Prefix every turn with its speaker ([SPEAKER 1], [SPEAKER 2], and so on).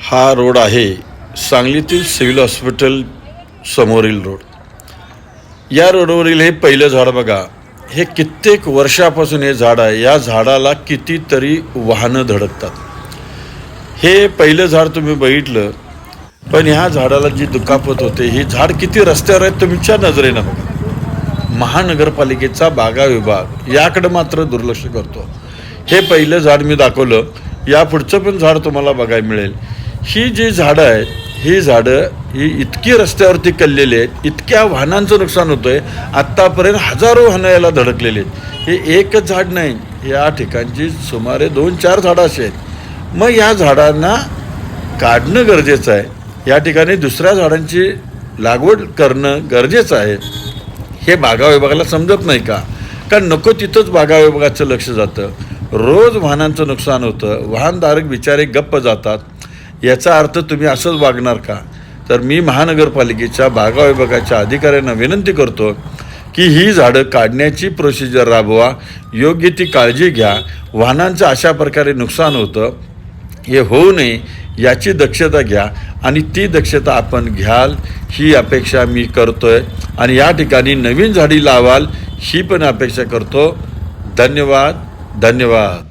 [SPEAKER 1] हा रोड आहे सांगलीतील सिव्हिल हॉस्पिटल समोरील रोड. या रोडवरील हे पहिलं झाड बघा. हे कित्येक वर्षापासून हे झाड आहे. या झाडाला कितीतरी वाहनं धडकतात. हे पहिलं झाड तुम्ही बघितलं, पण ह्या झाडाला जी दुखापत होते, ही झाड किती रस्त्यावर आहेत तुमच्या नजरेनं बघा. महानगरपालिकेचा बागा विभाग याकडे मात्र दुर्लक्ष करतो. हे पहिलं झाड मी दाखवलं, या पुढचं पण झाड तुम्हाला बघायला मिळेल. ही जी झाडं आहेत, ही झाडं ही इतकी रस्त्यावरती कललेली आहेत, इतक्या वाहनांचं नुकसान होतं आहे. आत्तापर्यंत हजारो वाहनं याला धडकलेली आहेत. हे एकच झाड नाही, या ठिकाणची सुमारे 2-4 झाडं अशी आहेत. मग या झाडांना काढणं गरजेचं आहे. या ठिकाणी दुसऱ्या झाडांची लागवड करणं गरजेचं आहे. हे बागा विभागाला समजत नाही का? कारण नको तिथंच बागा विभागाचं लक्ष जातं. रोज वाहनांचं नुकसान होतं, वाहनधारक बिचारे गप्प जातात. याचा अर्थ तुम्ही असंच वागणार का? तर मी महानगरपालिकेच्या बागा विभागाच्या अधिकाऱ्यांना विनंती करतो की ही झाडं काढण्याची प्रोसिजर राबवा, योग्य ती काळजी घ्या. वाहनांचं अशा प्रकारे नुकसान होतं, हे होऊ नये याची दक्षता घ्या आणि ती दक्षता आपण घ्याल ही अपेक्षा मी करतोय. आणि या ठिकाणी नवीन झाडी लावाल ही पण अपेक्षा करतो. धन्यवाद.